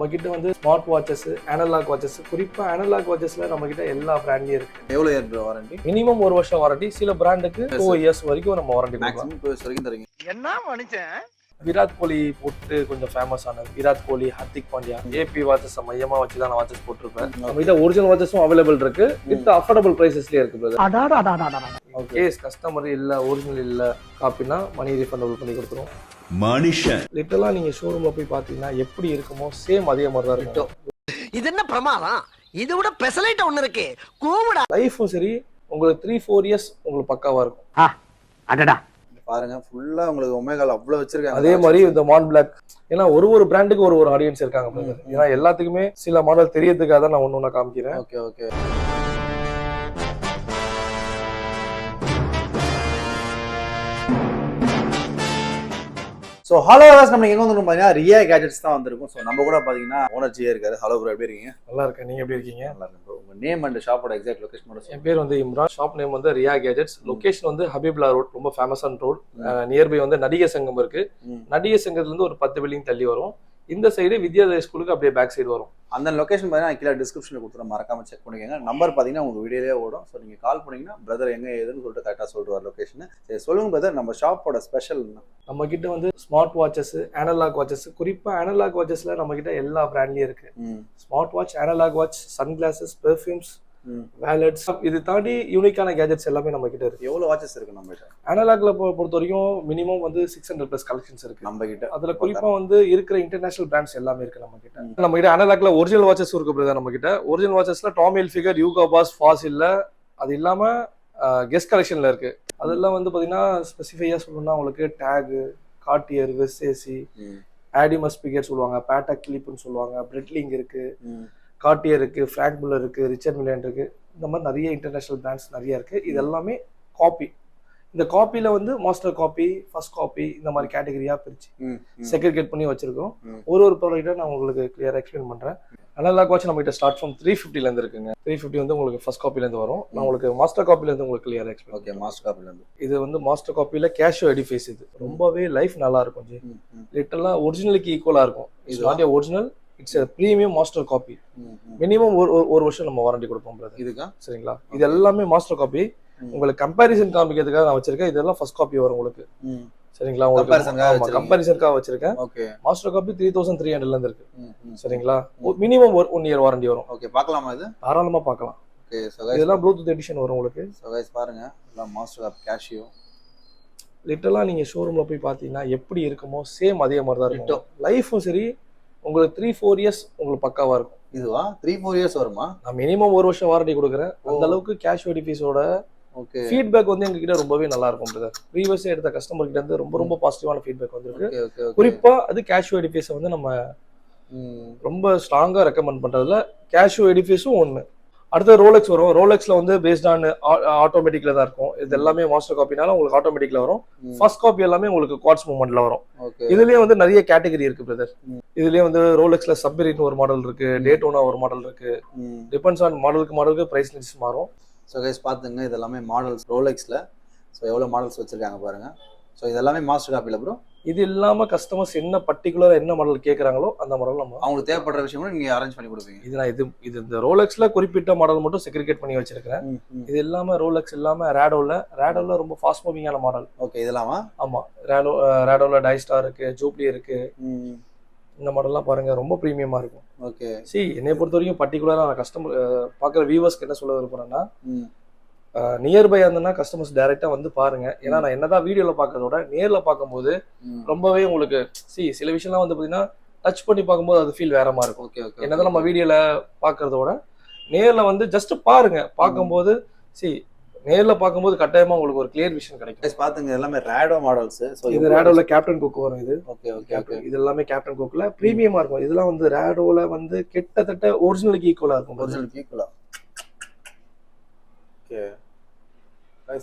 நம்ம கிட்ட வந்து ஸ்மார்ட் வாட்சஸ், அனலாக் வாட்சஸ், குறிப்பா அனலாக் வாட்சஸ்ல நம்ம கிட்ட எல்லா பிராண்ட்லயும் இருக்கு. எவ்வளவு இயர் ப்ரோ வாரண்டி? மினிமம் 1 வருஷம் வாரண்டி, சில பிராண்டுக்கு 2 இயர்ஸ் வரைக்கும் நம்ம வாரண்டி கொடுக்கலாம். மேக்ஸிமம் 2 இயர்ஸ் வரைக்கும் தரீங்க. என்ன மனுஷன்? விராட் கோலி போட்டு கொஞ்சம் ஃபேமஸ் ஆனது. விராட் கோலி, ஹர்திக் பாண்டியா, ஏபி வாட்சஸ் மையமா வச்சு தான் நான் வாட்சஸ் போட்டிருப்பேன். நம்ம கிட்ட ஒரிஜினல் வாட்சஸும் அவைலபிள் இருக்கு, வித் அஃபோர்டபுள் பிரைசஸ்லயே இருக்கு பிரதர். கேஸ் கஸ்டமர் இல்ல, ஒரிஜினல் இல்ல காப்பினா மணி ரீஃபண்டபிள் பண்ணி கொடுத்துருவோம். மனுஷன் லிட்டரலா நீங்க ஷோரூம்ல போய் பாத்தீங்கன்னா எப்படி இருக்குமோ சேம் அதே மாதிரி தான் இருக்கும். இது என்ன பிரமாதம்? இது விட பெசலைட் ஒண்ணு இருக்கு. கூவுடா. லைஃபும் சரி உங்களுக்கு 3-4 இயர்ஸ் உங்களுக்கு பக்காவா இருக்கும். அடடா பாருங்க ஃபுல்லா உங்களுக்கு ஒமேகால அவ்வளவு வச்சிருக்காங்க. அதே மாதிரி இந்த மான் பிளாக், ஏன்னா ஒரு பிராண்டுக்கு ஒரு ஆடியன்ஸ் இருக்காங்க பிரதர். ஏன்னா எல்லாத்துக்குமே சில மாடல் தெரியறதுக்காக தான் நான் ஒண்ணு காமிக்கிறேன். Okay okay. ஸோ ஹலோ நம்ம எங்க வந்துருக்கோம் பாத்தீங்கன்னா ரியா கேஜெட்ஸ் தான் வந்திருக்கும். ஸோ நம்ம கூட பாத்தீங்கன்னா ஓனர் ஜியா இருக்காரு. ஹலோ ப்ரோ, எப்படி இருக்கீங்க? நல்லா இருக்கேன், நீங்க எப்படி இருக்கீங்க? நல்லா இருக்கு ப்ரோ. உங்க நேம் அண்ட் ஷாப்போட எக்ஸாக்ட் லொகேஷன்? என் பேர் வந்து இம்ரான். ஷாப் நேம் வந்து ரியா கேஜெட்ஸ். லொகேஷன் வந்து ஹபீப்லா ரோட், ரொம்ப ஃபேமஸான ரோட். நியர்பை வந்து நடிகர் சங்கம் இருக்கு. நடிகர் சங்கத்துல இருந்து ஒரு 10 பில்டிங் தள்ளி வரும். இந்த சைடு வித்யாதய ஸ்கூலுக்கு அப்படியே பேக் சைடு வரும். அந்த லொகேஷன் பார்த்தீங்கன்னா கீழே டிஸ்கிரிப்ஷனில் கொடுத்துருவோம், மறக்காம செக் பண்ணிக்கோங்க. நம்பர் பார்த்தீங்கன்னா உங்கள் வீடியோலேயே ஓடும். ஸோ நீங்கள் கால் பண்ணிங்கன்னா பிரதர் எங்கே ஏதுன்னு சொல்லிட்டு கரெக்டாக சொல்லிடுவார் லொகேஷன். சரி சொல்லுங்க பிரதர், நம்ம ஷாப்போட ஸ்பெஷல் என்ன? நம்ம கிட்ட வந்து ஸ்மார்ட் வாட்சஸ், அனலாக் வாட்சஸ், குறிப்பாக அனலாக் வாட்சஸ்ல நம்ம கிட்ட எல்லா பிராண்ட்லயும் இருக்கு. Smart watch, analogue watch, sun glasses, perfumes, wallets, இது தாண்டி யூனிக்கான கேஜெட்ஸ் எல்லாமே நம்ம கிட்ட இருக்கு. எவ்வளவு வாட்சஸ் இருக்கு நம்ம கிட்ட? அனலாக்ல பொறுத்த வரைக்கும் மினிமம் வந்து 600+ கலெக்ஷன்ஸ் இருக்கு நம்ம கிட்ட. அதுல குறிப்பா வந்து இருக்கிற இன்டர்நேஷனல் பிராண்ட்ஸ் எல்லாமே இருக்கு நம்ம கிட்ட. நம்ம கிட்ட அனலாக்ல ஒரிஜினல் வாட்சஸ் இருக்கு பிரதர். நம்ம கிட்ட ஒரிஜினல் வாட்சஸ்ல டாமி ஹில்ஃபிகர், யூகோ பாஸ், ஃபாசில்ல, அது இல்லாம கெஸ்ட் கலெக்ஷன்ல இருக்கு. அதெல்லாம் வந்து பாத்தீங்கன்னா ஸ்பெசிஃபையா சொல்லணும்னா உங்களுக்கு டேக், கார்டியர், வெஸ்ஏசி, ஆடிமஸ் ஸ்பீக்கர் சொல்லுவாங்க, பேட்டா கிளிப்னு சொல்லுவாங்க, பிரெட்லிங் இருக்கு, கார்டியர் இருக்கு, ஃபிராங்க் முல்லர் இருக்கு, ரிச்சர்ட் மில்லன் இருக்கு. இந்த மாதிரி நிறைய இன்டர்நேஷனல் பிராண்ட்ஸ் நிறைய இருக்கு. இது எல்லாமே காப்பி. இந்த காப்பில வந்து மாஸ்டர் காப்பி, ஃபர்ஸ்ட் காப்பி, இந்த மாதிரி கேட்டகரியா பிரிச்சு செக்ரிகேட் பண்ணி வச்சிருக்கோம். ஒரு ப்ராடக்ட்டை நான் உங்களுக்கு கிளியரா எக்ஸ்பிளைன் பண்றேன். அனலாக் வாட்ச் நம்ம கிட்ட ஸ்டார்ட் ஃப்ரம் 350 இருந்து இருக்குங்க. 350 வந்து உங்களுக்கு ஃபர்ஸ்ட் காப்பில இருந்து வரும். நான் உங்களுக்கு மாஸ்டர் காப்பில இருந்து உங்களுக்கு கிளியரா எக்ஸ்பிளைன். ஓகே, மாஸ்டர் காப்பில இருந்து. இது வந்து மாஸ்டர் காப்பில கேஷியோ எடிஃபேஸ். இது ரொம்பவே லைஃப் நல்லா இருக்கும் ஜி. லிட்டரலா ஒரிஜினலுக்கு ஈக்குவலா இருக்கும். It's not a original, it's a premium master copy. Minimum ஒரு வருஷம் நம்ம வாரண்டி கொடுப்போம் பிரதர். இதுக்கா சரிங்களா? இது எல்லாமே மாஸ்டர் காப்பி. உங்களுக்கு கம்பேரிசன் காமிக்கிறதுக்காக நான் வச்சிருக்கேன். இதெல்லாம் ஃபர்ஸ்ட் காப்பி வரும் உங்களுக்கு. சரிங்களா? உங்களுக்கு கம்பேரிசனுக்காக வச்சிருக்கேன். ஓகே. மாஸ்டர் காப்பி 3300 இருந்து இருக்கு. சரிங்களா? மினிமம் 1 இயர் வாரண்டி வரும். ஓகே, பார்க்கலாமா? இது தாராளமா பார்க்கலாம். ஓகே, இதெல்லாம் ப்ளூடூத் எடிஷன் வரும் உங்களுக்கு. சோ गाइस பாருங்க, எல்லாம் மாஸ்டர் காப்பி கேஷியோ. லிட்டரலா நீங்க ஷோரூம்ல போய் பாத்தீங்கன்னா எப்படி இருக்குமோ சேம் அதே மாதிரி தான் இருக்கும். லைஃபும் சரி உங்களுக்கு 3-4 இயர்ஸ் உங்களுக்கு பக்காவா இருக்கும். இதுவா 3-4 இயர்ஸ் வருமா? நான் மினிமம் 1 வருஷம் வாரண்டி கொடுக்குறேன். அந்த அளவுக்கு கேஷியோ எடிஃபேஸோட ஓகே ஃபீட்பேக் வந்து எங்ககிட்ட ரொம்பவே நல்லா இருக்கும் பிரதர். ப்ரீவியஸா எடுத்த கஸ்டமர் கிட்ட இருந்து ரொம்ப பாசிட்டிவான ஃபீட்பேக் வந்திருக்கு. குறிப்பா அது கேஷியோ எடிஃபேஸை வந்து நம்ம ரொம்ப ஸ்ட்ராங்கா ரெக்கமெண்ட் பண்றதுல கேஷியோ எடிஃபேஸும் ஒண்ணு. அடுத்து ரோலெக்ஸ் வரும். ரோலெக்ஸ்ல வந்து பேஸ்ட் ஆன் ஆட்டோமேட்டிக்ல தான் இருக்கும். இது எல்லாமே மாஸ்டர் காப்பினால உங்களுக்கு ஆட்டோமேட்டிக்ல வரும். ஃபர்ஸ்ட் காப்பி எல்லாமே உங்களுக்கு குவார்ட்ஸ் மூவ்மெண்ட்ல வரும். இதுலயே வந்து நிறைய கேட்டகரி இருக்கு பிரதர். இதுலயே வந்து ரோலெக்ஸ்ல சப்மெரின் ஒரு மாடல் இருக்கு, டேட்டோனா ஒரு மாடல் இருக்கு. டிபெண்ட்ஸ் ஆன் மாடலுக்கு பிரைஸ் லிஸ்ட் மாறும். ஸோ கைஸ் பார்த்துங்க, இது எல்லாமே மாடல்ஸ் ரோலெக்ஸ்ல. ஸோ எவ்வளோ மாடல்ஸ் வச்சிருக்காங்க பாருங்க. ஸோ இது எல்லாமே மாஸ்டர் காப்பியில் ப்ரோ. இது இல்லாம கஸ்டமர்ஸ் என்ன பர்டிகுலரா என்ன மாடல் கேட்கறாங்களோ அந்த மாடல் நம்ம அவங்களுக்கு தேவைப்படுற விஷயம் கூட நீங்க அரேஞ்ச் பண்ணி கொடுப்பீங்க. இது நான் இது இந்த ரோலெக்ஸ்ல குறிப்பிட்ட மாடல் மட்டும் செக்ரிகேட் பண்ணி வச்சிருக்கேன். இது இல்லாம ரோலெக்ஸ் இல்லாம ரேடோல ரொம்ப ஃபாஸ்ட் மூவிங்கான மாடல். ஓகே, இதெல்லாமா? ஆமா, ரேடோல டைஸ்டார் இருக்கு, ஜூப்ளி இருக்கு. இந்த மாடல்லாம் பாருங்க ரொம்ப பிரீமியமா இருக்கும். ஓகே. என்னை பொறுத்த வரைக்கும் பர்டிகுலரா நான் கஸ்டமர் பாக்குற வியூவர்ஸ்க்கு என்ன சொல்ல விரும்புறேன்னா, நியர்பை இருந்தனா கஸ்டமர்ஸ் டைரக்டா வந்து பாருங்க. ஏன்னா நான் என்னதான் வீடியோல பாக்குறதோட நேர்ல பார்க்கும்போது ரொம்பவே உங்களுக்கு சில விஷயம்லாம் வந்து பாத்தீங்கன்னா டச் பண்ணி பார்க்கும்போது அது ஃபீல் வேற மாதிரி இருக்கும். Okay okay. என்னதான் நம்ம வீடியோல பாக்குறதோட நேர்ல வந்து ஜஸ்ட் பாருங்க. பார்க்கும்போது நேர்ல பார்க்கும்போது கட்டாயமா உங்களுக்கு ஒரு கிளியர் விஷன் கிடைக்கும். பாத்துங்க, எல்லாமே ரேடோ மாடல்ஸ். சோ இது ரேடோல கேப்டன் குக் வரும். இது ஓகே ஓகே. இது எல்லாமே கேப்டன் குக்ல பிரீமியமா இருக்கும். இதெல்லாம் வந்து ரேடோல வந்து கிட்டத்தட்ட ஒரிஜினலுக்கு ஈக்குவலா இருக்கும். ஒரிஜினலுக்கு ஈக்குவலா. ஓகே,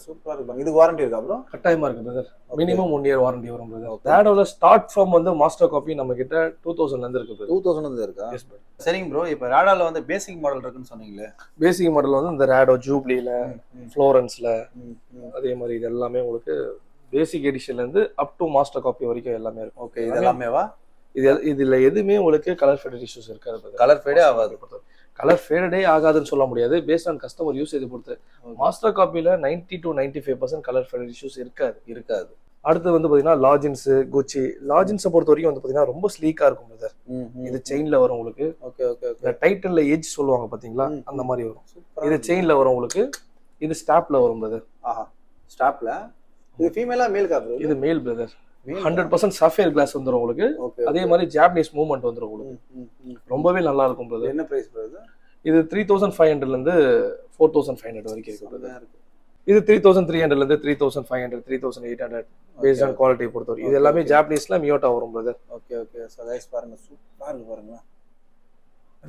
சூப்பரா இருக்கு. இது வாரண்டி இருக்கா ப்ரோ? கட்டாயமா இருக்கு பிரதர். மினிமம் 1 இயர் வாரண்டி வரும் பிரதர். ரேடோல ஸ்டார்ட் ஃப்ரம் வந்து மாஸ்டர் காப்பி நம்ம கிட்ட 2000 இருந்து இருக்கு பிரதர். 2000 இருந்து இருக்கா? S bro. சரிங்க ப்ரோ, இப்போ ரேடோல வந்து பேசிக் மாடல் இருக்குன்னு சொன்னீங்களே. பேசிக் மாடல் வந்து இந்த ரேடோ ஜூப்ளில, ஃப்ளோரன்ஸ்ல, அதே மாதிரி இது எல்லாமே உங்களுக்கு பேசிக் எடிஷன்ல இருந்து அப் டு மாஸ்டர் காப்பி வரைக்கும் எல்லாமே இருக்கும். ஓகே, இது எல்லாமேவா? இதுல எதுவுமே உங்களுக்கு கலர் ஃபேடட் இஷ்யூஸ் இருக்காது. கலர் ஃபேடே ஆகாது. கலர் ஃபேடடே ஆகாதுன்னு சொல்ல முடியாது, பேஸ்ட் ஆன் கஸ்டமர் யூஸ் இதை பொறுத்து. மாஸ்டர் காப்பியில் 90 to 95% கலர் ஃபேடட் இஷ்யூஸ் இருக்காது. அடுத்து வந்து பார்த்தீங்கன்னா லாஜின்ஸ், குச்சி. லாஜின்ஸை பொறுத்த வரைக்கும் வந்து பார்த்தீங்கன்னா ரொம்ப ஸ்லீக்காக இருக்கும் பிரதர். இது செயினில் வரும் உங்களுக்கு. Okay okay. இந்த டைட்டன்ல எட்ஜ் சொல்லுவாங்க பார்த்தீங்களா, அந்த மாதிரி வரும். இது செயினில் வரும் உங்களுக்கு. இது ஸ்டாப்ல வரும் பிரதர். ஆஹா, ஸ்டாப்ல. இது ஃபீமேலா மேல்கா பிரதர்? இது மேல் பிரதர். 100% சஃபேர் கிளாஸ் வந்துடும் உங்களுக்கு. அதே மாதிரி ஜாப்பனீஸ் மூவ்மெண்ட் வந்துடும் உங்களுக்கு. ரொம்பவே நல்லா இருக்கும் பிரதர். என்ன பிரைஸ் பிரதர்? இது 3500 இருந்து 4500 வரைக்கும் இருக்கு. இது 3300 இருந்து 3500, 3800 பேஸ்ட் ஆன் குவாலிட்டி பொறுத்தவரை. இது எல்லாமே ஜாப்பனீஸ்ல மியோட்டா வரும் brother. Okay okay. So guys பாருங்க, சூப்பரா இருக்கு பாருங்க.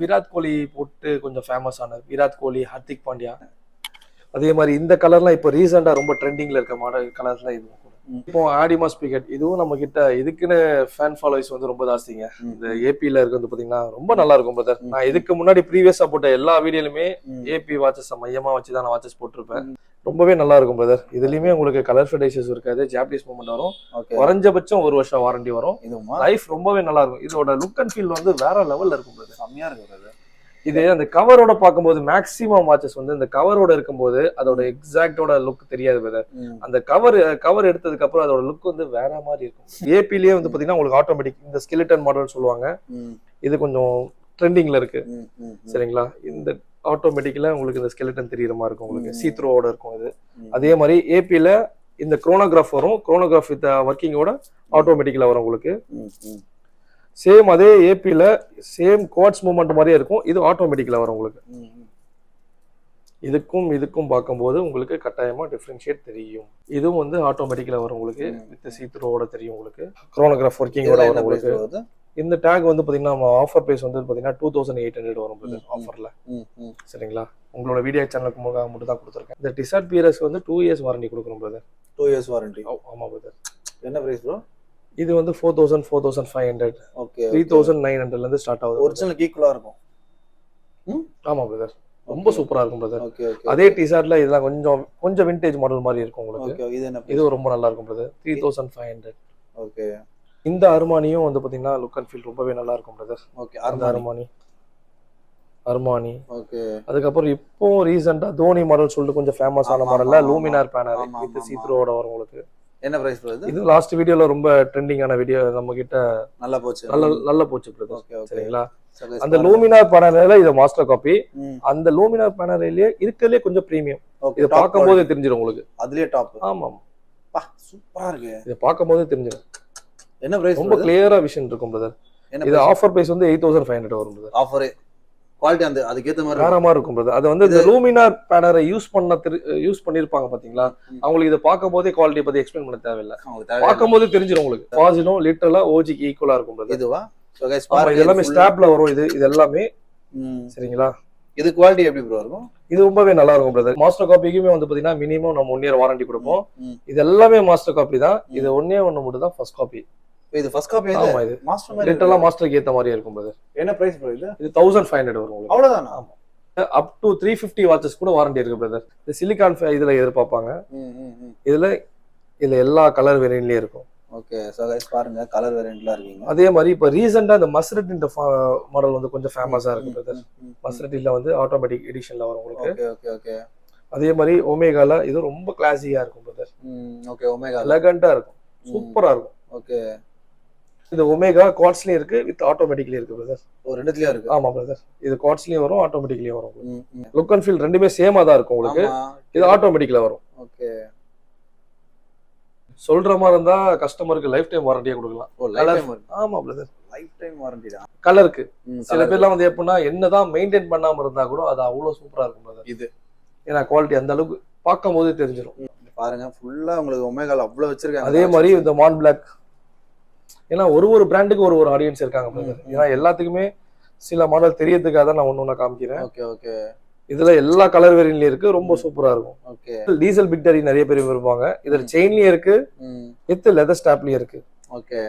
விராட் கோலி போட்டு கொஞ்சம் ஃபேமஸ் ஆன விராட் கோலி, ஹர்திக் பாண்டியா. அதே மாதிரி இந்த கலர்லாம் இப்போ ரீசெண்டா ரொம்ப ட்ரெண்டிங்ல இருக்க மாடல் கலர்ஸ்லாம் இது. இப்போ ஆடிமாஸ் பிகெட் இதுவும் நம்ம கிட்ட இதுக்குன்னு ஃபேன் ஃபாலோவர்ஸ் வந்து ரொம்ப ஜாஸ்திங்க. இந்த ஏபில இருக்கு வந்து பாத்தீங்கன்னா ரொம்ப நல்லா இருக்கும் பிரதர். நான் இதுக்கு முன்னாடி ப்ரீவியஸா போட்ட எல்லா வீடியோலுமே ஏபி வாட்சஸ் மையமா வச்சுதான் நான் வாட்சஸ் போட்டிருப்பேன். ரொம்பவே நல்லா இருக்கும் பிரதர். இதுலயுமே உங்களுக்கு கலர் ஃபேட் இஷ்யூஸ் இருக்காது, ஜாப்பனீஸ் மூவ்மெண்ட் வரும். குறைஞ்சபட்சம் 1 வருஷம் வாரண்டி வரும். லைஃப் ரொம்பவே நல்லா இருக்கும். இதோட லுக் அண்ட் ஃபீல் வந்து வேற லெவல்ல இருக்கும் பிரதர். செம்மையா இருக்கு பிரதர். இது அந்த கவரோட பார்க்கும்போது மேக்ஸிமம் வாட்சஸ் வந்து இந்த கவரோட இருக்கும்போது அதோட எக்ஸாக்டோட லுக் தெரியாது பிரதர். அந்த கவர் எடுத்ததுக்கு அப்புறம் அதோட லுக் வந்து வேற மாதிரி இருக்கும். ஏபிலேயே வந்து பாத்தீங்கன்னா உங்களுக்கு ஆட்டோமேட்டிக் இந்த ஸ்கெலிட்டன் மாடல் சொல்லுவாங்க. இது கொஞ்சம் ட்ரெண்டிங்ல இருக்கு சரிங்களா. இந்த ஆட்டோமேட்டிக்ல உங்களுக்கு இந்த ஸ்கெலிட்டன் தெரியற மாதிரி இருக்கும் உங்களுக்கு. சீத்ரோட இருக்கும் இது. அதே மாதிரி ஏபில இந்த குரோனோகிராஃப் வரும். குரோனோகிராஃப் வித் ஒர்க்கிங்கோட ஆட்டோமேட்டிக்ல வரும் உங்களுக்கு. சேம் அதே ஏபில சேம் குவாட்ஸ் மூவ்மெண்ட் மாதிரியே இருக்கும். இது ஆட்டோமேட்டிக்ல வரும் உங்களுக்கு. இதுக்கும் பார்க்கும்போது உங்களுக்கு கட்டாயமா டிஃபரன்ஷியேட் தெரியும். இதுவும் வந்து ஆட்டோமேட்டிக்ல வரும் உங்களுக்கு. வித் சீத்ரோட தெரியும் உங்களுக்கு. குரோனோகிராஃப் ஒர்க்கிங்கோட வரும் உங்களுக்கு. இந்த டேக் வந்து பாத்தீங்கன்னா நம்ம ஆஃபர் பிரைஸ் வந்து பாத்தீங்கன்னா 2800 வரும் பிரதர் ஆஃபர்ல. சரிங்களா. உங்களோட வீடியோ சேனலுக்கு மட்டும் தான் கொடுத்துருக்கேன். இந்த டிசர்ட் பியர்ஸ் வந்து 2 இயர்ஸ் வாரண்டி கொடுக்குறோம் பிரதர். 2 years warranty? ஆமா பிரதர். என்ன பிரைஸ் ப்ரோ? இது வந்து 4000, 4500. ஓகே. 3900 இருந்து ஸ்டார்ட் ஆகுது. ஒரிஜினல் ஈக்குவலா இருக்கும். ஆமா பிரதர். ரொம்ப சூப்பரா இருக்கும் பிரதர். Okay okay. அதே டிஷர்ட்ல இதெல்லாம் கொஞ்சம் விண்டேஜ் மாடல் மாதிரி இருக்கும் உங்களுக்கு. ஓகே. இது என்ன? இது ரொம்ப நல்லா இருக்கும் பிரதர். 3500. ஓகே. இந்த அர்மானியும் வந்து பாத்தீங்கன்னா லுக் அண்ட் ஃபீல் ரொம்பவே நல்லா இருக்கும் பிரதர். ஓகே. அந்த அர்மானி. ஓகே. அதுக்கப்புறம் இப்போ ரீசெண்டா தோனி மாடல் சொல்லிட்டு கொஞ்சம் ஃபேமஸ் ஆன மாடல்ல லூமினார் பேனர் வித் சீத்ரோட வரும் உங்களுக்கு. என்ன பிரைஸ் ப்ரோ? இது லாஸ்ட் வீடியோல ரொம்ப ட்ரெண்டிங்கான வீடியோ நம்ம கிட்ட. நல்லா போச்சு பிரதர். சரிங்களா. அந்த லூமினார் பேனர்ல இது மாஸ்டர் காப்பி. அந்த லூமினார் பேனர்லயே இருக்கறதுலயே கொஞ்சம் பிரீமியம். இத பாக்கும்போதே தெரிஞ்சிரும் உங்களுக்கு. அதுலயே டாப். ஆமா பா, சூப்பரா இருக்கு. இத பாக்கும்போதே தெரிஞ்சிரும். என்ன பிரைஸ்? ரொம்ப கிளியரா விஷன் இருக்கும் பிரதர். இது ஆஃபர் பிரைஸ் வந்து 8500 வரும் பிரதர். ஆஃபர் குவாலிட்டி அந்த அதுக்கு ஏத்த மாதிரி வேற மாதிரி இருக்கும் பிரதர். அது வந்து இந்த லூமினார் பேனரை யூஸ் பண்ணிருப்பாங்க பாத்தீங்களா, அவங்களுக்கு இத பாக்கும்போதே குவாலிட்டி பத்தி எக்ஸ்பிளைன் பண்ண தேவையில்லை. பாக்கும்போதே தெரிஞ்சிரும் உங்களுக்கு. ஃபாசிலும் லிட்டரலா ஓஜிக்கு ஈக்குவலா இருக்கும் பிரதர். இதுவா? சோ गाइस பாருங்க, இது எல்லாமே ஸ்டாப்ல வரும். இது எல்லாமே சரிங்களா. இது குவாலிட்டி எப்படி ப்ரோ இருக்கும்? இது ரொம்பவே நல்லா இருக்கும் பிரதர். மாஸ்டர் காப்பிக்குமே வந்து பாத்தீங்கன்னா மினிமம் நம்ம 1 இயர் வாரண்டி கொடுப்போம். இது எல்லாமே மாஸ்டர் காப்பி தான். இது ஒண்ணே மட்டும் தான் ஃபர்ஸ்ட் காப்பி. இது ஃபர்ஸ்ட் காப்பி. ஆமா, இது மாஸ்டர் மாதிரி லிட்டரலா மாஸ்டருக்கு ஏத்த மாதிரியே இருக்கும் பிரதர். என்ன பிரைஸ் ப்ரோ இது? இது 1500 வரும் உங்களுக்கு. அவ்வளவுதானா? ஆமா. அப் டு 350 வாட்சஸ் கூட வாரண்டி இருக்கு பிரதர். இந்த சிலிகான் இதுல எதிர்பார்ப்பாங்க. இதுல எல்லா கலர் வேரியன்ட்லயே இருக்கும். ஓகே. சோ गाइस பாருங்க, கலர் வேரியன்ட்ல இருக்கீங்க. அதே மாதிரி இப்ப ரீசன்ட்டா இந்த மஸ்ரட் இந்த மாடல் வந்து கொஞ்சம் ஃபேமஸா இருக்கு பிரதர். மஸ்ரட்டில வந்து ஆட்டோமேட்டிக் எடிஷன்ல வரும் உங்களுக்கு. Okay okay okay. அதே மாதிரி ஒமேகால இது ரொம்ப கிளாசியா இருக்கும் பிரதர். ஓகே. ஒமேகா எலகண்டா இருக்கும், சூப்பரா இருக்கும். ஓகே. இது ஒமேகா குவாட்ஸ்லயும் இருக்கு, வித் ஆட்டோமேட்டிக்லயும் இருக்கு பிரதர். ரெண்டுலயும் இருக்கு. ஆமா பிரதர். இது குவாட்ஸ்லயும் வரும், ஆட்டோமேட்டிக்லயும் வரும். லுக் அண்ட் ஃபீல் ரெண்டுமே சேமா தான் இருக்கும் உங்களுக்கு. இது ஆட்டோமேட்டிக்ல வரும். ஓகே. சொல்ற மாதிரி இருந்தா கஸ்டமருக்கு லைஃப் டைம் வாரண்டியா கொடுக்கலாம். ஆமா பிரதர், லைஃப் டைம் வாரண்டி தான் கலருக்கு. சில பேர்லாம் வந்து எப்படின்னா என்னதான் மெயின்டைன் பண்ணாம இருந்தா கூட அது அவ்வளவு சூப்பரா இருக்கும் பிரதர். இது ஏன்னா குவாலிட்டி அந்த அளவுக்கு பார்க்கும் போதே தெரிஞ்சிடும். பாருங்க, ஃபுல்லா உங்களுக்கு ஒமேகால அவ்வளவு வச்சிருக்காங்க. அதே மாதிரி இந்த மான் பிளாக், ஏன்னா ஒரு பிராண்டுக்கு ஒரு ஆடியன்ஸ் இருக்காங்க பிரதர். ஏன்னா எல்லாத்துக்குமே சில மாடல் தெரியறதுக்காக தான் நான் ஒண்ணு காமிக்கிறேன். Okay okay. இதுல எல்லா கலர் வேரியன்ட்லயும் இருக்கு, ரொம்ப சூப்பரா இருக்கும். ஓகே. டீசல் பிக்டரி நிறைய பேர் விரும்புவாங்க. இதுல செயின்லயும் இருக்கு, வித் லெதர் ஸ்டாப்லயும் இருக்கு. ஓகே.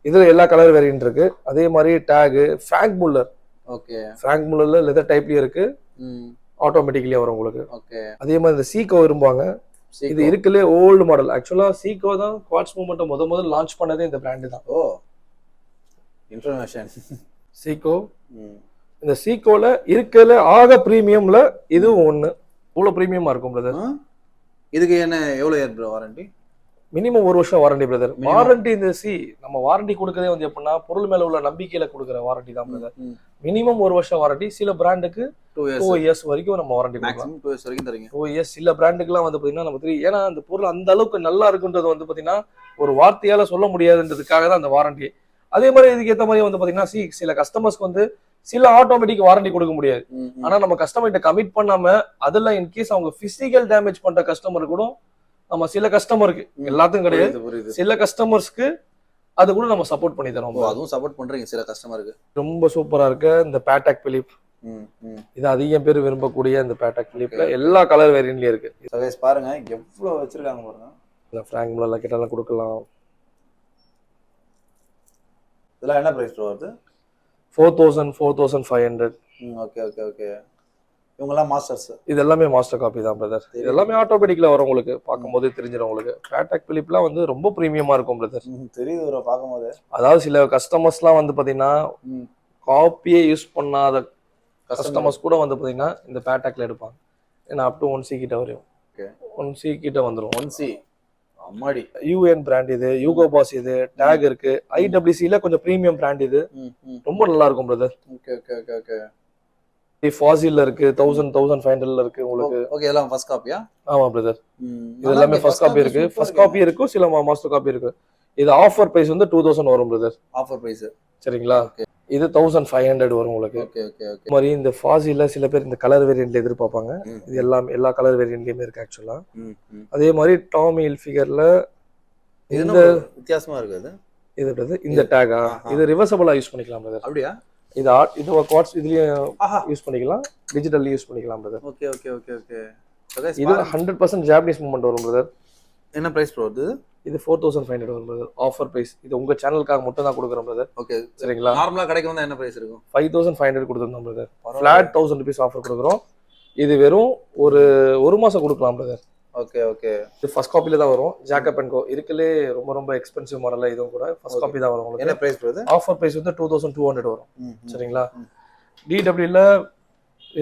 இதுல எல்லா கலர் வேரியன்ட் இருக்கு. அதே மாதிரி TAG Franck Muller. Okay. Franck முல்லர்ல லெதர் டைப்லயும் இருக்கு, ஆட்டோமேட்டிக்லயே வரும் உங்களுக்கு. ஓகே. அதே மாதிரி இந்த சீகோ விரும்புவாங்க. இது இருக்குல்ல ஓல்டு மாடல். ஆக்சுவலா சீகோ தான் குவாட்ஸ் மூவ்மெண்ட் முதல்ல லான்ச் பண்ணதே இந்த பிராண்ட் தான். ஓ இன்ஃபர்மேஷன். சீகோ. இந்த சீகோல இருக்கிறதுல ஆக பிரீமியம்ல இதுவும் ஒண்ணு. இவ்வளவு பிரீமியமா இருக்கும் பிரதர். இதுக்கு என்ன எவ்வளவு இயர் ப்ரோ வாரண்டி? மினிமம் 1 வருஷம் வாரண்டி பிரதர். வாரண்டி இந்த நம்ம வாரண்டி கொடுக்கறதே வந்து எப்படின்னா பொருள் மேல உள்ள நம்பிக்கையில கொடுக்குற வாரண்டி தான் பிரதர். மினிமம் 1 வருஷம் வாரண்டி. சில பிராண்டுக்கு 2 இயர்ஸ் வரைக்கும் நம்ம வாரண்டி கொடுக்கலாம். 2 இயர்ஸ் வரைக்கும் தரீங்க. 2 இயர்ஸ் சில பிராண்டுக்குலாம் வந்து பாத்தீங்கன்னா நம்ம ஏன்னா அந்த பொருள் அந்த அளவுக்கு நல்லா இருக்குன்றது வந்து பாத்தீங்கன்னா ஒரு வார்த்தையால சொல்ல முடியாதுன்றதுக்காக தான் அந்த வாரண்டி. அதே மாதிரி இதுக்கு ஏற்ற மாதிரி வந்து பாத்தீங்கன்னா சில கஸ்டமர்ஸ்க்கு வந்து சில ஆட்டோமேட்டிக் வாரண்டி கொடுக்க முடியாது. ஆனா நம்ம கஸ்டமர்கிட்ட கமிட் பண்ணாம அதுல இன்கேஸ் அவங்க பிசிக்கல் டேமேஜ் பண்ற கஸ்டமர் கூட நம்ம சில கஸ்டமருக்கு எல்லாத்துக்கும் கிடையாது, சில கஸ்டமர்ஸ்க்கு அது கூட நம்ம சப்போர்ட் பண்ணி தரோம். அதுவும் சப்போர்ட் பண்றீங்க சில கஸ்டமருக்கு. ரொம்ப சூப்பரா இருக்கு இந்த பேட்டாக் பிலிப். இது அதிகம் பேர் விரும்பக்கூடிய இந்த பேட்டாக் பிலிப்ல எல்லா கலர் வேரியன்ட்லயும் இருக்கு. பாருங்க எவ்வளவு வச்சிருக்காங்க பாருங்க. இந்த ஃபிராங்க் முல்லா கிட்டலாம் கொடுக்கலாம். இதெல்லாம் என்ன பிரைஸ் வருது? 4000 4500. Okay okay okay. இவங்கெல்லாம் மாஸ்டர்ஸ். இது எல்லாமே மாஸ்டர் காப்பி தான் பிரதர். இது எல்லாமே ஆட்டோமேட்டிக்ல வரும், உங்களுக்கு பார்க்கும்போது தெரிஞ்சிடும் உங்களுக்கு. பேட்டாக் பிலிப்லாம் வந்து ரொம்ப பிரீமியமா இருக்கும் பிரதர். தெரியுது ப்ரோ பார்க்கும்போது. அதாவது சில கஸ்டமர்ஸ்லாம் வந்து பாத்தீங்கன்னா காப்பியே யூஸ் பண்ணாத கஸ்டமர்ஸ் கூட வந்து பாத்தீங்கன்னா இந்த பேட்டாக்ல எடுப்பாங்க. ஏன்னா அப் டு 1C கிட்ட வரும். 1C கிட்ட வந்துடும். 1C அம்மாடி. யூஎன் பிராண்ட் இது, யூகோ பாஸ் இது, டேக் இருக்கு. IWCல கொஞ்சம் பிரீமியம் பிராண்ட் இது. ரொம்ப நல்லா இருக்கும் brother. Okay okay okay okay. ஃபாசில்ல இருக்கு, 1500ல இருக்கு உங்களுக்கு. ஓகே இதெல்லாம் ஃபர்ஸ்ட் காப்பியா? ஆமா பிரதர். இது எல்லாமே ஃபர்ஸ்ட் காப்பி இருக்கு. ஃபர்ஸ்ட் காப்பி இருக்கு, சில மாஸ்டர் காப்பி இருக்கு. இது ஆஃபர் பிரைஸ் வந்து 2000 வரும் பிரதர். ஆஃபர் பிரைஸ் சரிங்களா? இது 1500 வரும் உங்களுக்கு. Okay okay okay. மாதிரி இந்த ஃபாசில்ல சில பேர் இந்த கலர் வேரியன்ட்ல எதிர்பார்ப்பாங்க. இது எல்லா கலர் வேரியன்ட்லயுமே இருக்கு ஆக்சுவலா. அதே மாதிரி டாமி ஹில்ஃபிகர்ல இந்த வித்தியாசமா இருக்குது. இது பிரதர் இந்த டேகா இது ரிவர்சபிளா யூஸ் பண்ணிக்கலாம் பிரதர். அப்படியா? இது குவாட்ஸ் இதுலயும் யூஸ் பண்ணிக்கலாம், டிஜிட்டல்லி யூஸ் பண்ணிக்கலாம் brother. Okay okay okay okay. இது 100% ஜாப்பனீஸ் மூவ்மெண்ட் வரும் பிரதர். என்ன பிரைஸ் ப்ரோ இது? இது 4500 வரும் பிரதர். Offer price. இது உங்க சேனலுக்காக மட்டும் தான் கொடுக்குறோம் பிரதர். ஓகே சரிங்களா? நார்மலா கடைக்கு வந்தா என்ன பிரைஸ் இருக்கும்? 5500 கொடுத்துருந்தோம் பிரதர். ஃபிளாட் 1000 ரூபீஸ் ஆஃபர் கொடுக்குறோம். இது வெறும் ஒரு மாசம் கொடுக்கலாம் பிரதர். Okay okay. இது ஃபர்ஸ்ட் காப்பில தான் வரும். ஜாக்கப் அண்ட் கோ இருக்கலே ரொம்ப எக்ஸ்பென்சிவ் மாடல். இதுவும் கூட ஃபர்ஸ்ட் காப்பி தான் வரும் உங்களுக்கு. என்ன பிரைஸ் பிரதர்? ஆஃபர் பிரைஸ் வந்து 2200 வரும். சரிங்களா? DWல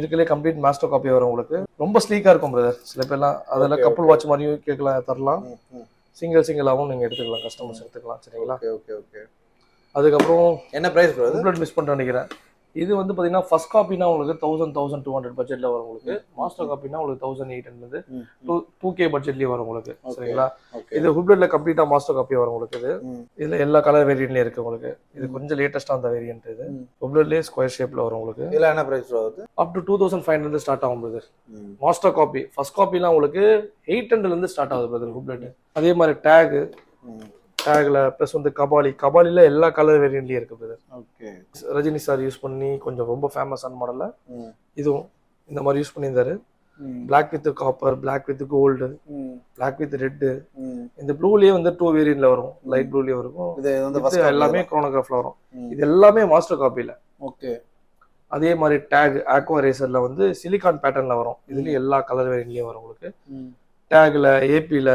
இருக்கலே கம்ப்ளீட் மாஸ்டர் காப்பி வரும் உங்களுக்கு. ரொம்ப ஸ்லீக்கா இருக்கும் பிரதர். சில பேர்லாம் அதெல்லாம் கப்புள் வாட்ச் மாதிரியும் கேட்கலாம், தரலாம். சிங்கிளாவும் நீங்க எடுத்துக்கலாம், கஸ்டமர்ஸ் எடுத்துக்கலாம். சரிங்களா? Okay okay okay. அதுக்கப்புறம் என்ன பிரைஸ் ப்ரோ? கம்ப்ளீட் மிஸ் பண்ணிட்டு நினைக்கிறேன். இது வந்து பாத்தீங்கன்னா ஃபர்ஸ்ட் காப்பினா உங்களுக்கு 1200 பட்ஜெட்ல வரும் உங்களுக்கு. மாஸ்டர் காப்பினா உங்களுக்கு 1800 2K பட்ஜெட்லயே வரும் உங்களுக்கு. சரிங்களா? இது ஹுப்லெட்ல கம்ப்ளீட்டா மாஸ்டர் காப்பி வரும் உங்களுக்கு. இதுல எல்லா கலர் வேரியன்ட்லயும் இருக்கு உங்களுக்கு. இது கொஞ்சம் லேட்டஸ்டா அந்த வேரியன்ட். இது ஹுப்லெட்லயே ஸ்கொயர் ஷேப்ல வரும் உங்களுக்கு. இதுல என்ன பிரைஸ் வருது? அப் டு 2500 ஸ்டார்ட் ஆகும் பிரதர். மாஸ்டர் காப்பி ஃபர்ஸ்ட் காப்பிலாம் உங்களுக்கு 800 இருந்து ஸ்டார்ட் ஆகுது பிரதர் ஹுப்லெட். அதே மாதிரி டேக்ல பிளஸ் வந்து கபாலில எல்லா கலர் வேரியன்ட்லயும் இருக்கு brother. Okay. Rajini sir use பண்ணி கொஞ்சம் ரொம்ப ஃபேமஸான மாடல்ல இதுவும் இந்த மாதிரி யூஸ் பண்ணியிருந்தாரு. Black with copper, black with gold, black with red. இந்த ப்ளூலயே வந்து 2 வேரியன்ட்ல வரும். லைட் ப்ளூலயே வரும். இது வந்து எல்லாமே குரோனோகிராஃப்ல வரும். இது எல்லாமே மாஸ்டர் காப்பில. ஓகே. அதே மாதிரி டேக் ஆக்வா ரேசர்ல வந்து சிலிகான் பேட்டர்ன்ல வரும். இதுலயும் எல்லா கலர் வேரியன்ட்லயும் வரும் உங்களுக்கு. டேக்ல ஏபில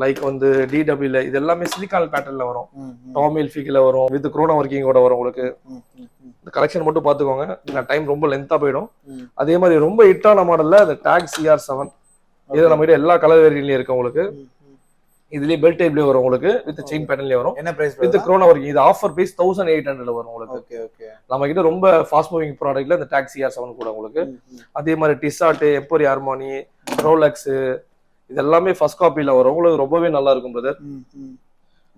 லைக் வந்து DWல இது எல்லாமே சிலிகான் பேட்டர்ன்ல வரும். டாமி ஹில்ஃபிகர்ல வரும். வித் குரோனா ஒர்க்கிங்கோட வரும் உங்களுக்கு. இந்த கலெக்ஷன் மட்டும் பாத்துக்கோங்க, இந்த டைம் ரொம்ப லென்த்தா போயிடும். அதே மாதிரி ரொம்ப ஹிட்டான மாடல்ல இந்த டேக் CR7 இது நம்ம கிட்ட எல்லா கலர் வேரியன்ட்லயும் இருக்கு உங்களுக்கு. இதுலயே பெல்ட் டைப்லயே வரும் உங்களுக்கு. வித் செயின் பேட்டர்ன்லயே வரும். என்ன பிரைஸ்? With chrono working. இது ஆஃபர் பிரைஸ் 1800 வரும் உங்களுக்கு. Okay okay. நம்ம கிட்ட ரொம்ப ஃபாஸ்ட் மூவிங் ப்ராடக்ட்ல இந்த டேக் CR7 கூட உங்களுக்கு. அதே மாதிரி டிசாட், எம்போரி ஆர்மானி, ரோலெக்ஸ் இது எல்லாமே ஃபர்ஸ்ட் காப்பில வரும் உங்களுக்கு. ரொம்பவே நல்லா இருக்கும் பிரதர்.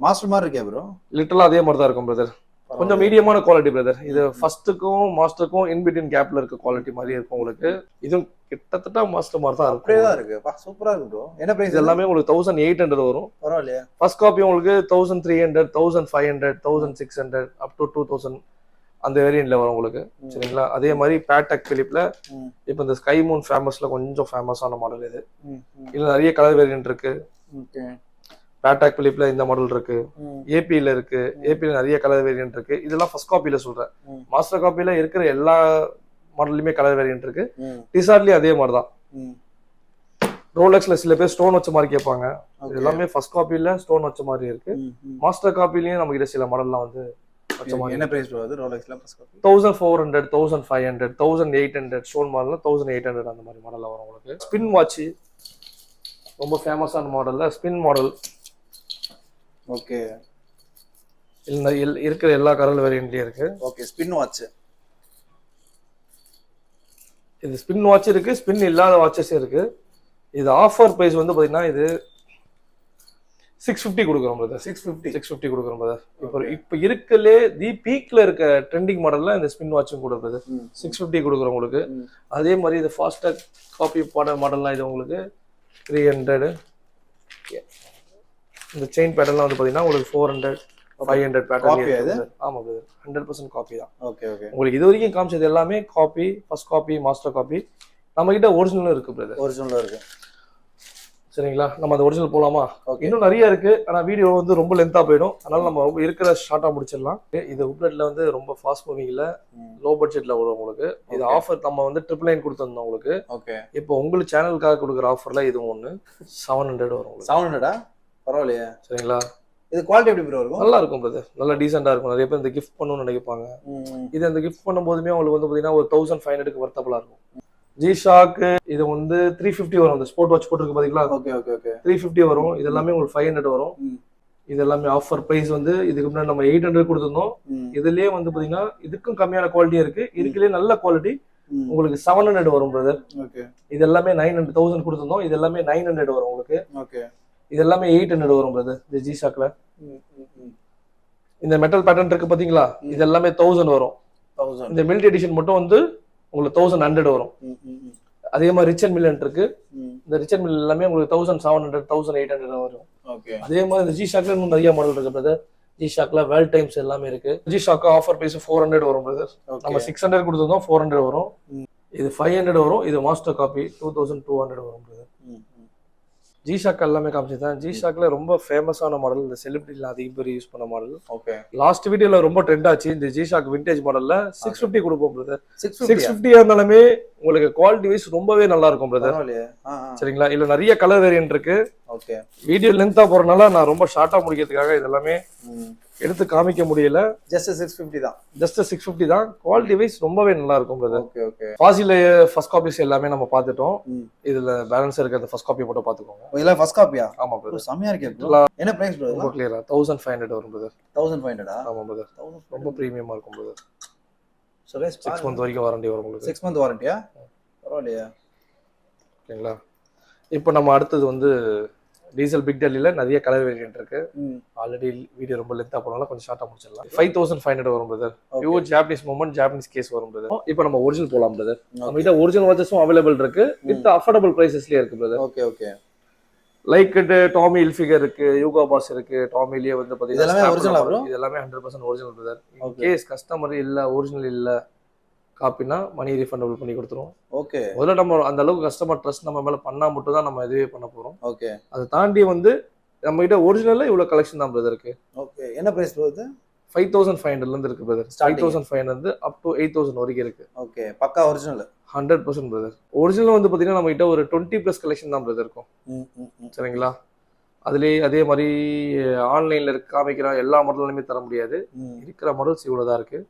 மாஸ்டர் மாதிரி இருக்கே ப்ரோ? லிட்டரலா அதே மாதிரி தான் இருக்கும் பிரதர். கொஞ்சம் மீடியமான குவாலிட்டி பிரதர். இது ஃபர்ஸ்ட்டுக்கும் மாஸ்டருக்கும் இன் பிட்வீன் கேப்ல இருக்க குவாலிட்டி மாதிரி இருக்கும் உங்களுக்கு. இதுவும் கிட்டத்தட்ட மாஸ்டர் மாதிரி தான் இருக்கும். அப்படியே தான் இருக்கு. சூப்பரா இருக்கு ப்ரோ. என்ன பிரைஸ்? எல்லாமே உங்களுக்கு 1800 வரும். பரவாயில்லையா? ஃபர்ஸ்ட் காப்பி உங்களுக்கு 1300, 1500, 1600 அப் டு 2000 அந்த வேரியன்ட்ல வரும் உங்களுக்கு. சரிங்களா? அதே மாதிரி பேட்டாக் பிலிப்ல இப்ப இந்த ஸ்கை மூன் ஃபேமஸ்ல கொஞ்சம் ஃபேமஸான மாடல் இது. இதுல நிறைய கலர் வேரியன்ட் இருக்கு. பேட்டாக் பிலிப்ல இந்த மாடல் இருக்கு. ஏபில இருக்கு. ஏபில நிறைய கலர் வேரியன்ட் இருக்கு. இதெல்லாம் ஃபர்ஸ்ட் காப்பில சொல்றேன். மாஸ்டர் காப்பில இருக்கிற எல்லா மாடல்லுமே கலர் வேரியன்ட் இருக்கு. டிசார்ட்லயும் அதே மாதிரிதான். ரோலெக்ஸ்ல சில பேர் ஸ்டோன் வச்ச மாதிரி கேட்பாங்க. எல்லாமே ஃபர்ஸ்ட் காப்பில ஸ்டோன் வச்ச மாதிரி இருக்கு. மாஸ்டர் காப்பிலயும் நம்ம கிட்ட சில மாடல்லாம் வந்து என்ன பிரைஸ் ப்ரோ அது ரோலெக்ஸ்ல ஃபர்ஸ்ட் காப்பி? 1400, 1500, 1800 ஸ்டோன் மாடல்ல 1800 அந்த மாதிரி மாடல்ல வரும் உங்களுக்கு. ஸ்பின் வாட்ச் ரொம்ப ஃபேமஸான மாடல்ல ஸ்பின் மாடல். ஓகே. இருக்கிற எல்லா கலர் வேரியன்ட்லயும் இருக்கு. Okay, spin watch. இது ஸ்பின் வாட்ச் இருக்கு, ஸ்பின் இல்லாத வாட்சஸ் இருக்கு. இது ஆஃபர் பிரைஸ் வந்து பாத்தீங்கன்னா இது 650 கொடுக்குறோம் பிரதர். 650 கொடுக்குறோம் பிரதர். இப்போ இருக்கலே தி பீக்ல இருக்க ட்ரெண்டிங் மாடல்ல இந்த ஸ்பின் வாட்சும் கூட பிரதர் 650 கொடுக்குறோம் உங்களுக்கு. அதே மாதிரி இது ஃபாஸ்டர் காப்பி மாடல்லாம் இது உங்களுக்கு 300. இந்த செயின் பேட்டர்ன்லாம் வந்து பாத்தீங்கன்னா உங்களுக்கு 400, 500 பேட்டர்ன். ஆமா பிரதர், 100% காப்பி தான். Okay okay. உங்களுக்கு இது வரைக்கும் காமிச்சது எல்லாமே copy, first copy, master copy. நம்ம கிட்ட ஒரிஜினலும் இருக்கு பிரதர். ஒரிஜினலும் இருக்கு. சரிங்களா, நம்ம அந்த ஒரிஜினல் போலாமா? இன்னும் நிறைய இருக்கு, ஆனா வீடியோ வந்து ரொம்ப லென்த்தா போயிடும். அதனால நம்ம ரொம்ப இருக்கிற ஷார்ட்டா முடிச்சிடலாம். இது உப்லெட்ல வந்து ரொம்ப ஃபாஸ்ட் மூவிங்ல லோ பட்ஜெட்ல வரும் உங்களுக்கு. இது ஆஃபர் நம்ம வந்து 999 கொடுத்திருந்தோம் உங்களுக்கு. ஓகே. இப்போ உங்களுக்கு சேனலுக்காக கொடுக்குற ஆஃபர்ல இது ஒன்று 700 வரும் உங்களுக்கு. 700 பரவாயில்லையே. சரிங்களா, இது குவாலிட்டி எப்படி ப்ரோ இருக்கும்? நல்லா இருக்கும் பிரதர், நல்லா டீசெண்டா இருக்கும். நிறைய பேர் இந்த கிஃப்ட் பண்ணணும்னு நினைப்பாங்க. இது அந்த கிஃப்ட் பண்ணும் போதுமே உங்களுக்கு வந்து பாத்தீங்கன்னா ஒரு 1500க்கு வர்த்தபலா இருக்கும். G-Shock இது வந்து 350 வரும். இந்த ஸ்போர்ட் வாட்ச் போட்டுருக்கு பாத்தீங்களா? Okay okay okay. 350 வரும். இது எல்லாமே உங்களுக்கு 500 வரும். இது எல்லாமே ஆஃபர் பிரைஸ் வந்து இதுக்கு முன்னாடி நம்ம 800 கொடுத்திருந்தோம். இதுலயே வந்து பாத்தீங்கன்னா இதுக்கும் கம்மியான குவாலிட்டி இருக்கு. இதுக்குலயே நல்ல குவாலிட்டி உங்களுக்கு 700 வரும் பிரதர். ஓகே. இது எல்லாமே 900,000 கொடுத்திருந்தோம். இது எல்லாமே 900 வரும் உங்களுக்கு. ஓகே. இது எல்லாமே 800 வரும் பிரதர். இந்த G-Shockல இந்த மெட்டல் பேட்டர்ன் இருக்கு பாத்தீங்களா? இது எல்லாமே 1000 வரும். 1000. இந்த மில்ட் எடிஷன் மட்டும் வந்து உங்களுக்கு 1100 வரும். அதே மாதிரி ரிச் அண்ட் மில்லன் இருக்கு. இந்த ரிச் அண்ட் மில்லன் எல்லாமே உங்களுக்கு 1700, 1800 வரும். ஓகே. அதே மாதிரி இந்த G-Shockல இன்னும் நிறைய மாடல் இருக்கு பிரதர். G-Shockல வேல் டைம்ஸ் எல்லாமே இருக்கு. G-Shock ஆஃபர் பிரைஸ் 400 வரும் பிரதர். நம்ம 600 கொடுத்திருந்தோம், 400 வரும். இது 500 வரும். இது மாஸ்டர் காப்பி 2200 வரும் பிரதர். G-Shock எல்லாமே காமிச்சிருந்தேன். G-Shockல ரொம்ப ஃபேமஸான மாடல், இந்த செலிபிரிட்டில அதிக பேர் யூஸ் பண்ண மாடல். ஓகே. லாஸ்ட் வீடியோல ரொம்ப ட்ரெண்ட் ஆச்சு. இந்த G-Shock விண்டேஜ் மாடல்ல 650 கொடுப்போம் பிரதர். 650 இருந்தாலுமே உங்களுக்கு குவாலிட்டி வைஸ் ரொம்பவே நல்லா இருக்கும் பிரதர். சரிங்களா, இல்ல நிறைய கலர் வேரியன்ட் இருக்கு. ஓகே. வீடியோ லென்த்தா போறனால நான் ரொம்ப ஷார்ட்டா முடிக்கிறதுக்காக இதெல்லாமே எடுத்து காமிக்க முடியல. ஜஸ்ட் 650 தான். ஜஸ்ட் 650 தான். குவாலிட்டி வைஸ் ரொம்பவே நல்லா இருக்கும் brother. Okay okay. Fossil first copies எல்லாமே நம்ம பார்த்துட்டோம். இதுல பேலன்ஸ் இருக்க அந்த ஃபர்ஸ்ட் காப்பி மட்டும் பாத்துக்கோங்க. இதெல்லாம் ஃபர்ஸ்ட் காப்பியா? ஆமா பிரதர். செமையா இருக்கு ப்ரோ. என்ன பிரைஸ் ப்ரோ? ரொம்ப கிளியரா 1500 வரும் பிரதர். 1500 ஆமா பிரதர். ரொம்ப பிரீமியமா இருக்கும் பிரதர். சோ गाइस 6 மந்த் வரைக்கும் வாரண்டி வரும் உங்களுக்கு. 6 மந்த் வாரண்டியா? பரவாயில்லையா? ஓகேங்களா. இப்போ நம்ம அடுத்தது வந்து டீசல் பிக் டெல்லில நிறைய கலர் வேரியன்ட் இருக்கு. ஆல்ரெடி வீடியோ ரொம்ப லென்த்தா போனால கொஞ்சம் ஷார்ட்டா முடிச்சிடலாம். 5500 வரும் brother. Pure Japanese movement, Japanese case வரும் பிரதர். இப்போ நம்ம ஒரிஜினல் போலாம் பிரதர். நம்ம கிட்ட ஒரிஜினல் வாட்சஸும் அவைலபிள் இருக்கு. வித் அஃபோர்டபிள் பிரைசஸ்லயே இருக்கு brother. Okay okay. Like Tommy Hilfiger இருக்கு, யூகா பாஸ் இருக்கு. டாமிலேயே வந்து பாத்தீங்கன்னா இதெல்லாம் ஒரிஜினலா ப்ரோ? இது எல்லாமே 100% ஒரிஜினல் பிரதர். கேஸ் கஸ்டமர் இல்ல, ஒரிஜினல் இல்ல காப்பினா மணி ரீஃபண்டபிள் பண்ணி கொடுத்துருவோம். ஓகே. முதல்ல நம்ம அந்த அளவுக்கு கஸ்டமர் ட்ரஸ்ட் நம்ம மேல பண்ணா மட்டும் தான் நம்ம இதுவே பண்ண போறோம். ஓகே. அதை தாண்டி வந்து நம்ம கிட்ட ஒரிஜினல்ல இவ்வளவு கலெக்ஷன் தான் பிரதர் இருக்கு. ஓகே. என்ன பிரைஸ் ப்ரோ இது? 5500 இருந்து இருக்கு பிரதர். 5500 இருந்து அப் டு 8000 வரைக்கும் இருக்கு. ஓகே. பக்கா ஒரிஜினல் 100% பிரதர். ஒரிஜினல் வந்து பாத்தீங்கன்னா நம்ம கிட்ட ஒரு 20+ கலெக்ஷன் தான் பிரதர் இருக்கும். சரிங்களா, அதுலயே அதே மாதிரி ஆன்லைன்ல காமிக்கிற எல்லா மாடலுமே தர முடியாது. இருக்கிற மாடல்ஸ் இவ்வளவுதான் இருக்கு.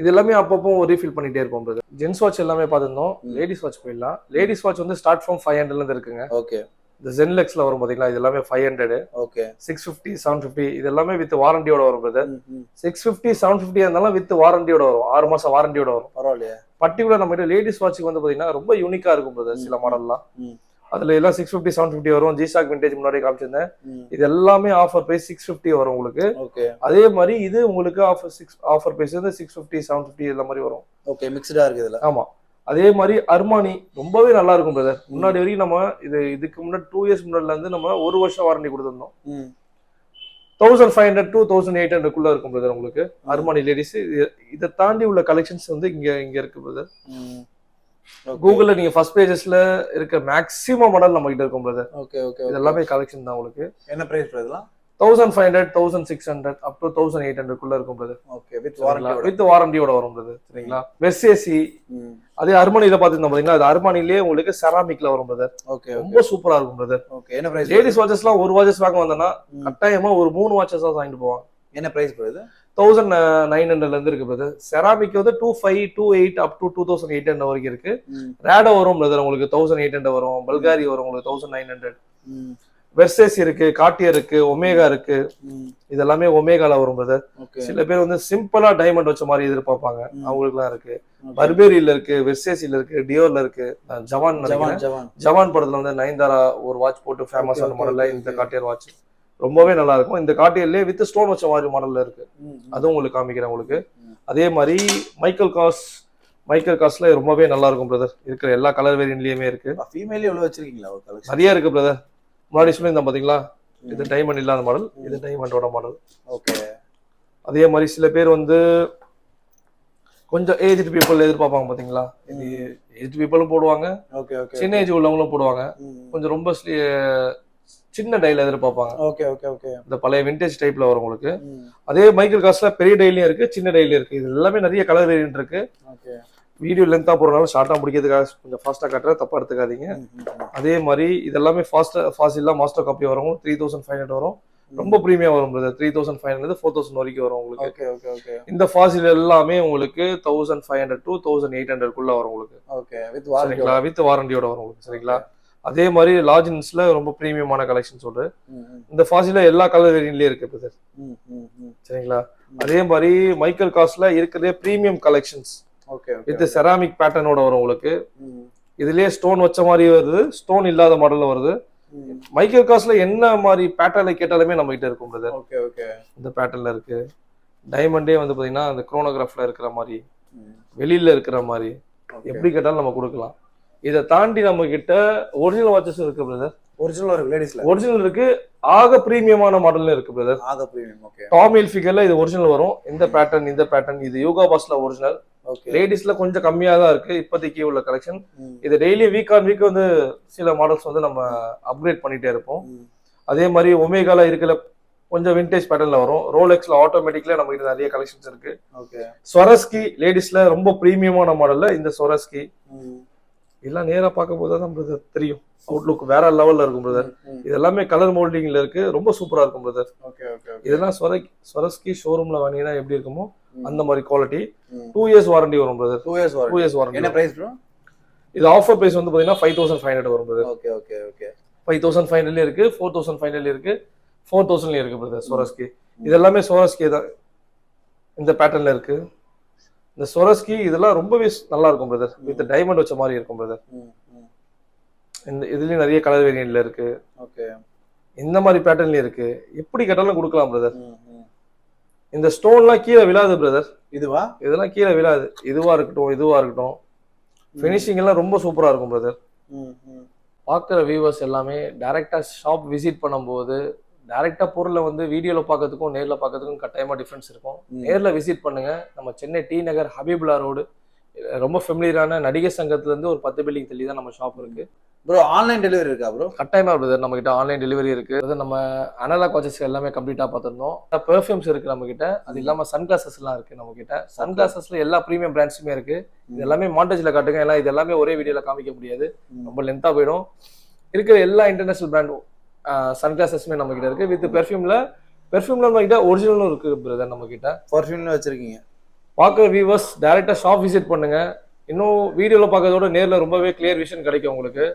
இது எல்லாமே அப்பப்போ ரீஃபில் பண்ணிட்டே இருப்போம் பிரதர். ஜென்ஸ் வாட்ச் எல்லாமே பார்த்துருந்தோம். லேடிஸ் வாட்ச் போயிடலாம். லேடிஸ் வாட்ச் வந்து ஸ்டார்ட் ஃப்ரம் 500 இருந்து இருக்குங்க. ஓகே. இந்த ஜென்லெக்ஸ்ல வரும் பாத்தீங்களா, இது எல்லாமே 500. ஓகே. 650, 750 இது எல்லாமே வித் வாரண்டியோட வரும் பிரதர். 650, 750 இருந்தாலும் வித் வாரண்டியோட வரும். 6 மாசம் வாரண்டியோட வரும். பரவாயில்லையா? பர்டிகுலர் நம்ம கிட்ட லேடிஸ் வாட்சுக்கு வந்து பாத்தீங்கன்னா ரொம்ப யூனிக்கா இருக்கும் பிரதர் சில மாடல்லாம். அதுல எல்லாம் 650, 750 வரும். G-Shock விண்டேஜ் முன்னாடி காமிச்சிருந்தேன். இது எல்லாமே ஆஃபர் பிரைஸ் 650 வரும் உங்களுக்கு. ஓகே. அதே மாதிரி இது உங்களுக்கு ஆஃபர் பிரைஸ் வந்து 650, 750 இந்த மாதிரி வரும். ஓகே. மிக்ஸ்டா இருக்கு இதுல. ஆமா. அதே மாதிரி அர்மானி ரொம்பவே நல்லா இருக்கும் பிரதர். முன்னாடி வரைக்கும் நம்ம இதுக்கு முன்னாடி 2 இயர்ஸ் முன்னாடில இருந்து நம்ம 1 வருஷம் வாரண்டி கொடுத்திருந்தோம். 1500 to 1800 குள்ள இருக்கும் பிரதர் உங்களுக்கு அர்மானி லேடிஸ். இதை தாண்டி உள்ள கலெக்ஷன்ஸ் வந்து இங்க இருக்கு பிரதர். கூகுள்ல நீங்க ஃபர்ஸ்ட் பேஜஸ்ல இருக்க மேக்ஸிமம் மாடல் நம்ம கிட்ட இருக்கும் பிரதர். Okay okay. இது எல்லாமே கலெக்ஷன் தான் உங்களுக்கு. என்ன பிரைஸ் ப்ரோ இதெல்லாம்? 1500, 1600 அப் டு 1800 குள்ள இருக்கும் பிரதர். ஓகே. வித் வாரண்டியோட வரும் பிரதர். சரிங்களா. வெர்சேசி அதே அர்மானில பாத்தீங்கன்னா பாத்தீங்கன்னா அது அர்மானிலே உங்களுக்கு செராமிக்ல வரும் பிரதர். ஓகே. ரொம்ப சூப்பரா இருக்கும் பிரதர். ஓகே. என்ன பிரைஸ்? லேடிஸ் வாட்சஸ்லாம் ஒரு வாட்சஸ் வாங்க வந்தனா கட்டாயமா ஒரு 3 வாட்சஸ் வாங்கிட்டு போவாங்க. என்ன பிரைஸ் ப்ரோ இது? 1900ல இருந்து இருக்கு பிரதர். செராமிக் வந்து 2500, 28 அப் டு 2800 வரைக்கும் இருக்கு. ரேடோ வரும் பிரதர், உங்களுக்கு 1800 வரும். பல்காரி வரும் உங்களுக்கு 1900. வெர்சேஸ் இருக்கு, கார்டியர் இருக்கு, ஒமேகா இருக்கு. இதெல்லாமே ஒமேகால வரும் பிரதர். சில பேர் வந்து சிம்பிளா டைமண்ட் வச்ச மாதிரி எதிர்பார்ப்பாங்க, அவங்களுக்குலாம் இருக்கு. பர்பேரியில இருக்கு, வெர்சேசில இருக்கு, டியோர்ல இருக்கு, ஜவான் படத்துல வந்து நயன்தாரா ஒரு வாட்ச் போட்டு ஃபேமஸ் ஆன மாடல்ல இந்த கார்டியர் வாட்ச் ரொம்பவே நல்லா இருக்கும். இந்த கார்டியர்லயே வித் ஸ்டோன் வச்ச மாதிரி மாடல்ல இருக்கு, அதுவும் உங்களுக்கு காமிக்கிறேன் உங்களுக்கு. அதே மாதிரி மைக்கேல் காஸ்ல ரொம்பவே நல்லா இருக்கும் பிரதர். இருக்கிற எல்லா கலர் வேரியன்ட்லயுமே இருக்கு. ஃபீமேல் எவ்வளவு வச்சிருக்கீங்களா? ஒரு கலெக்ஷன் நிறைய இருக்கு பிரதர். முன்னாடி சொல்லியிருந்தேன் பாத்தீங்களா, இது டைமண்ட் இல்லாத மாடல், இது டைமண்டோட மாடல். ஓகே. அதே மாதிரி சில பேர் வந்து கொஞ்சம் ஏஜ்டு பீப்புள் எதிர்பார்ப்பாங்க பாத்தீங்களா, இது ஏஜ்டு பீப்புளும் போடுவாங்க, ஓகே ஓகே, சின்ன ஏஜ் உள்ளவங்களும் போடுவாங்க. கொஞ்சம் ரொம்ப சின்ன டைல எதிர்பார்ப்பாங்க. ஓகே ஓகே ஓகே, இந்த பழைய விண்டேஜ் டைப்ல வரும் உங்களுக்கு. அதே மைக்கேல் காஸ்ல பெரிய டைலையும் இருக்கு, சின்ன டைலையும் இருக்கு. இது எல்லாமே நிறைய கலர் வேரியன்ட் இருக்கு. ஓகே. வீடியோ லென்த்தா போறதுனால ஷார்ட்டா முடிக்கிறதுக்காக கொஞ்சம் ஃபாஸ்டா காட்டுறேன், தப்பா எடுத்துக்காதீங்க. அதே மாதிரி இதெல்லாமே ஃபாசில்லா மாஸ்டர் காப்பி வரும், 3500 வரும். ரொம்ப பிரீமியம் வரும் பிரதர். 3500 4000 வரைக்கும் வரும் உங்களுக்கு. Okay okay okay. இந்த ஃபாசில் எல்லாமே உங்களுக்கு 1500 to 1800 குள்ள வரும் உங்களுக்கு. Okay, with warranty. வித் வாரண்டியோட வரும் உங்களுக்கு, சரிங்களா? அதே மாதிரி லார்ஜின்ஸ்ல ரொம்ப பிரீமியமான கலெக்ஷன் சொல்றேன். இந்த ஃபாசில எல்லா கலர் வேரியன்ட்லயும் இருக்கு பிரதர், சரிங்களா? அதே மாதிரி மைக்கேல் காஸ்ல இருக்கிறதே premium collections. Okay. With ceramic பேட்டர்னோட வரும் உங்களுக்கு. இதுலயே ஸ்டோன் வச்ச மாதிரி வருது, ஸ்டோன் இல்லாத மாடல்ல வருது. மைக்கேல் காஸ்ல என்ன மாதிரி பேட்டர்ல கேட்டாலுமே நம்ம கிட்ட இருக்கும் பிரதர். Okay okay. இந்த பேட்டர்ன்ல இருக்கு. டைமண்டே வந்து பாத்தீங்கன்னா அந்த குரோனோகிராஃப்ல இருக்கிற மாதிரி, வெளியில இருக்கிற மாதிரி, எப்படி கேட்டாலும் நம்ம கொடுக்கலாம். இதை தாண்டி நம்ம கிட்ட ஒரிஜினல் வாட்சஸ் இருக்கு பிரதர். ஒரிஜினல் இருக்கு, லேடிஸ்ல ஒரிஜினல் இருக்கு. ஆக பிரீமியமான மாடல்ல இருக்கு பிரதர். ஆக பிரீமியம். ஓகே. டாம் ஹில்ஃபிகர்ல இது ஒரிஜினல் வரும். இந்த பேட்டர்ன் இது யோகா பாஸ்ல ஒரிஜினல். ஓகே. லேடிஸ்ல கொஞ்சம் கம்மியா தான் இருக்கு இப்போதைக்கு உள்ள கலெக்ஷன். இது டெய்லி வீக் ஆன் வீக் வந்து சில மாடல்ஸ் வந்து நம்ம அப்கிரேட் பண்ணிட்டே இருப்போம். அதே மாதிரி ஒமேகால இருக்கிற கொஞ்சம் விண்டேஜ் பேட்டர்ன்ல வரும். ரோலெக்ஸ்ல ஆட்டோமேட்டிக்ல நம்ம கிட்ட நிறைய கலெக்ஷன்ஸ் இருக்கு. ஓகே. ஸ்வரஸ்கி லேடிஸ்ல ரொம்ப பிரீமியமான மாடல்ல இந்த ஸ்வரஸ்கி எல்லாம் நேரா பார்க்கும் போது தான் பிரதர் தெரியும், அவுட்லுக் வேற லெவல்ல இருக்கும் பிரதர். இது எல்லாமே கலர் மோல்டிங்ல இருக்கு, ரொம்ப சூப்பரா இருக்கும் பிரதர். Okay okay. இதெல்லாம் ஸ்வரஸ்கி ஷோரூம்ல வாங்கினா எப்படி இருக்குமோ அந்த மாதிரி குவாலிட்டி. 2 years வாரண்டி வரும் brother. 2 years warranty. 2 years warranty. என்ன பிரைஸ் ப்ரோ? இது ஆஃபர் பிரைஸ் வந்து பாத்தீங்கன்னா 5500 வரும் பிரதர். Okay okay okay. 5500 இருக்கு, 4500 இருக்கு, 4000 இருக்கு பிரதர். ஸ்வரஸ்கி இது எல்லாமே ஸ்வரஸ்கி தான் இந்த பேட்டர்ன்ல இருக்கு. இந்த ஸ்வரஸ்கி இதெல்லாம் ரொம்பவே நல்லா இருக்கும் பிரதர். வித் டைமண்ட் வச்ச மாதிரி இருக்கும் பிரதர். இந்த இதுலயும் நிறைய கலர் வேரியன்ட்ல இருக்கு. ஓகே. இந்த மாதிரி பேட்டர்ன்லயும் இருக்கு. எப்படி கேட்டாலும் கொடுக்கலாம் பிரதர். இந்த ஸ்டோன்லாம் கீழே விழாது பிரதர். இதெல்லாம் கீழே விழாது. இதுவா இருக்கட்டும் ஃபினிஷிங் எல்லாம் ரொம்ப சூப்பரா இருக்கும் பிரதர். பாக்குற வியூவர்ஸ் எல்லாமே டைரக்டா ஷாப் விசிட் பண்ணும்போது டைரக்டா பொருளை வந்து வீடியோல பாக்கிறதுக்கும் நேர்ல பாக்கிறதுக்கும் கட்டாயமா டிஃபரன்ஸ் இருக்கும். நேர்ல விசிட் பண்ணுங்க. நம்ம சென்னை டி நகர் ஹபீபுல்லா ரோடு, ரொம்ப ஃபெமிலியரான நடிகர் சங்கத்துல இருந்து ஒரு 10 பில்டிங் தள்ளி தான் நம்ம ஷாப் இருக்கு. ப்ரோ ஆன்லைன் டெலிவரி இருக்கா ப்ரோ? கட்டாயமா பிரதர், நம்ம கிட்ட ஆன்லைன் டெலிவரி இருக்கு. அது நம்ம அனலாக் வாட்சஸ் எல்லாமே கம்ப்ளீட்டா பார்த்திருந்தோம். பெர்ஃப்யூம்ஸ் இருக்கு நம்ம கிட்ட. அது இல்லாம சன் கிளாஸஸ் எல்லாம் இருக்கு நம்ம கிட்ட. சன் கிளாஸஸ்ல எல்லா பிரீமியம் பிராண்ட்ஸுமே இருக்கு. இது எல்லாமே மாண்டேஜ்ல காட்டுங்க, எல்லாம் இது எல்லாமே ஒரே வீடியோல காமிக்க முடியாது, ரொம்ப லென்த்தா போயிடும். இருக்கிற எல்லா இன்டர்நேஷனல் பிராண்டும் சன் கிளாஸஸ்மே நம்ம கிட்ட இருக்கு. வித் பெர்ஃப்யூம்ல நம்ம கிட்ட ஒரிஜினலும் இருக்கு பிரதர். நம்ம கிட்ட பெர்ஃப்யூம்ல வச்சிருக்கீங்க. பார்க்குற வியூவர்ஸ் டைரக்டா ஷாப் விசிட் பண்ணுங்க. இன்னும் வீடியோல பார்க்கறதோட நேர்ல ரொம்பவே கிளியர் விஷன் கிடைக்கும் உங்களுக்கு.